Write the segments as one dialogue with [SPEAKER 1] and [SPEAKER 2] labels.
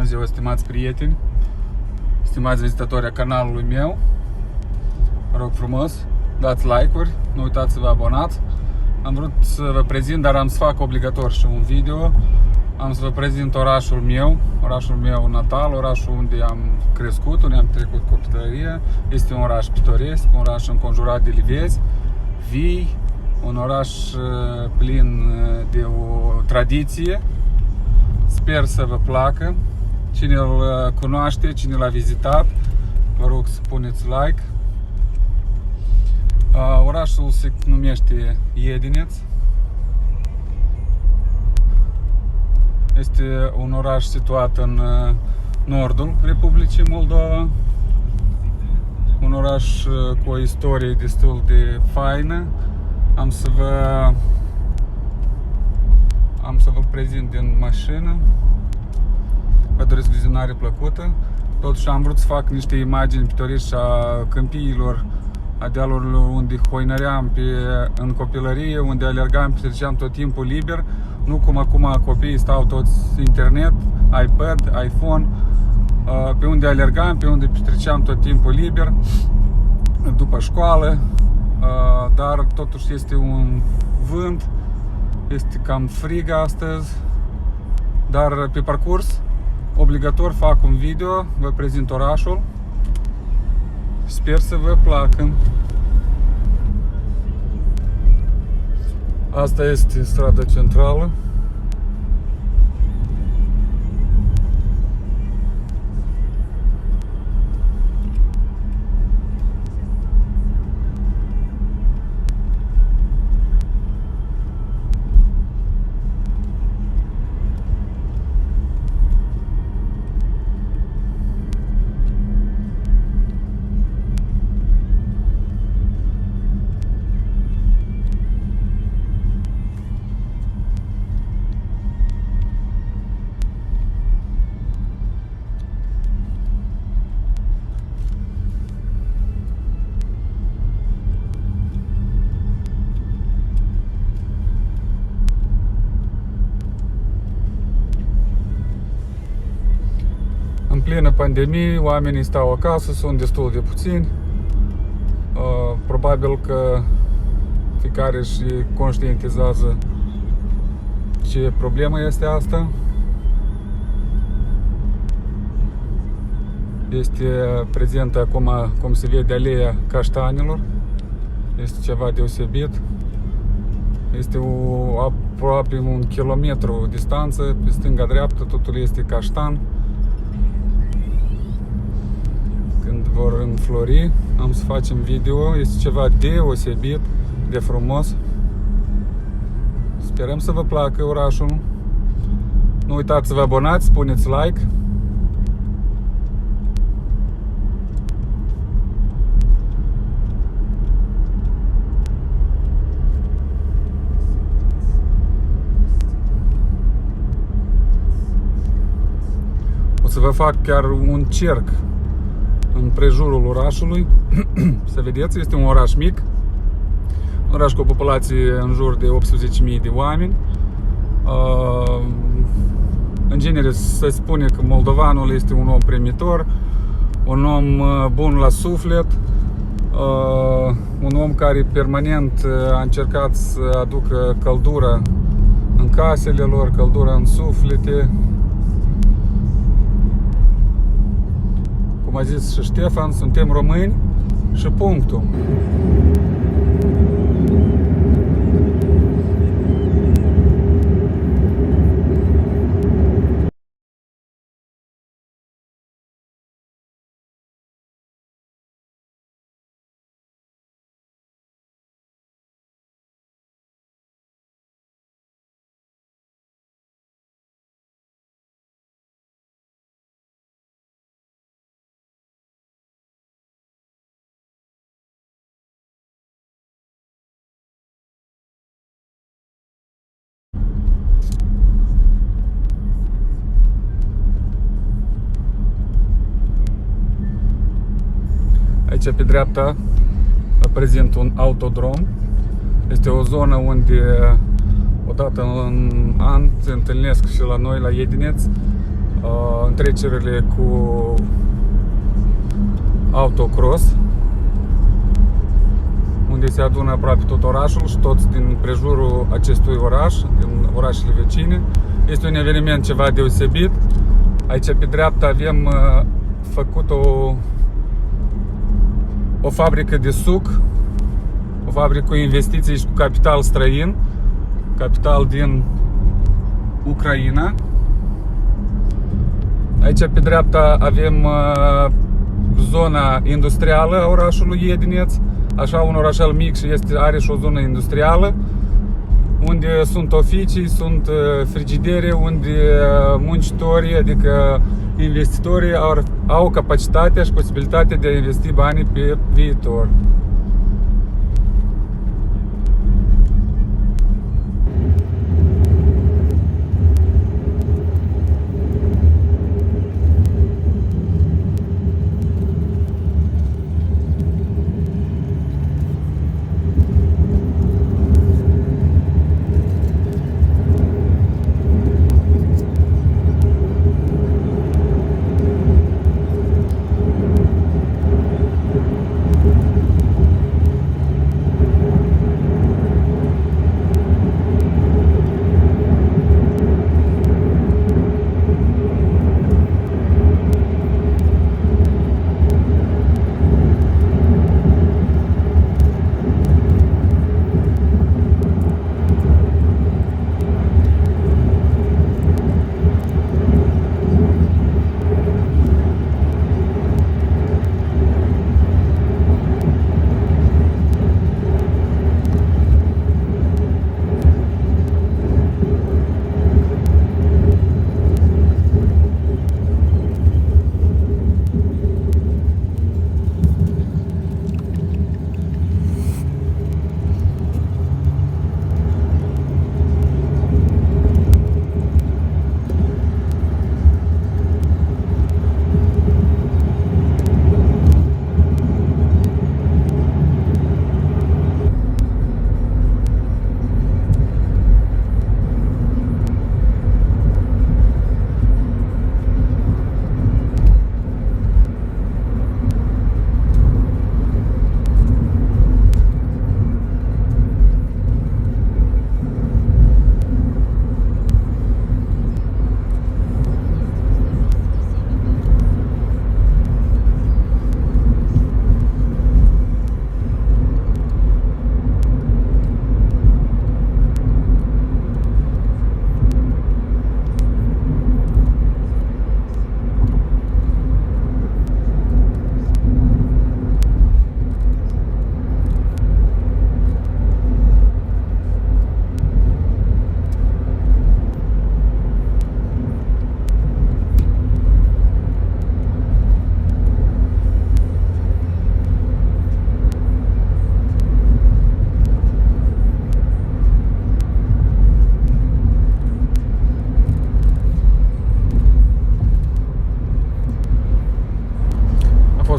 [SPEAKER 1] Bună ziua, stimați prieteni, stimați vizitatori a canalului meu. Vă rog frumos, dați like-uri, nu uitați să vă abonați. Am vrut să vă prezint, dar am să fac obligator și un video. Am să vă prezint orașul meu natal, orașul unde am crescut, unde am trecut copilărie. Este un oraș pitoresc, un oraș înconjurat de livezi vii, un oraș plin de o tradiție. Sper să vă placă. Cine îl cunoaște, cine l-a vizitat, vă rog să puneți like. Orașul se numește Iedineț. Este un oraș situat în nordul Republicii Moldova. Un oraș cu o istorie destul de faină. Am să vă prezint din mașină. Vă doresc vizionare plăcută. Totuși am vrut să fac niște imagini pitorești a câmpiilor, a dealurilor unde hoinăream în copilărie, unde alergam, petreceam tot timpul liber. Nu cum acum copiii stau toți internet, iPad, iPhone, pe unde alergam, pe unde petreceam tot timpul liber, după școală, dar totuși este un vânt, este cam frig astăzi, dar pe parcurs, obligator fac un video, vă prezint orașul, sper să vă placă. Asta este strada centrală. În plină pandemie, oamenii stau acasă, sunt destul de puțini. Probabil că fiecare își conștientizează ce problemă este asta. Este prezentă acum, cum se vede, aleea caștanilor. Este ceva deosebit. Este aproape 1 kilometru distanță, pe stânga-dreapta totul este caștan. Când vor înflori, am să facem video. Este ceva deosebit de frumos. Sperăm să vă placă orașul. Nu uitați să vă abonați, puneți like. O să vă fac chiar un cerc în prejurul orașului. Să vedeți, este un oraș mic, un oraș cu o populație în jur de 18.000 de oameni. În genere se spune că moldovanul este un om primitor, un om bun la suflet, un om care permanent a încercat să aducă căldură în casele lor, căldură în suflete. Cum a zis și Ștefan, suntem români și punctul. Aici pe dreapta vă prezint un autodrom. Este o zonă unde odată în an se întâlnesc și la noi, la Iedineț, întrecerile cu autocross, unde se adună aproape tot orașul și toți din prejurul acestui oraș, din orașele vecine. Este un eveniment ceva deosebit. Aici pe dreapta avem făcut o fabrică de suc, o fabrică cu investiții și cu capital străin, capital din Ucraina. Aici pe dreapta avem zona industrială a orașului Iedineț, așa un orașel mic și are și o zonă industrială, unde sunt oficii, sunt frigidere, unde muncitorii, adică investitorii au capacitatea și posibilitatea de a investi banii pe viitor.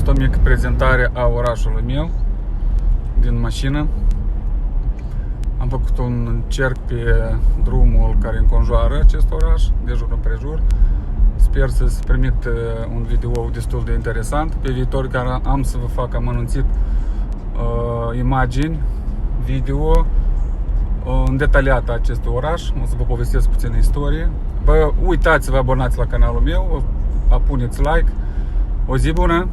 [SPEAKER 1] O mică prezentare a orașului meu din mașină. Am făcut un cerc pe drumul care înconjoară acest oraș, de jur împrejur. Sper să primit un video destul de interesant. Pe viitor care am să vă fac, am anunțit imagini, video îndetaliată a acestui oraș. O să vă povestesc puțin istorie. Vă uitați să vă abonați la canalul meu, puneți like. O zi bună!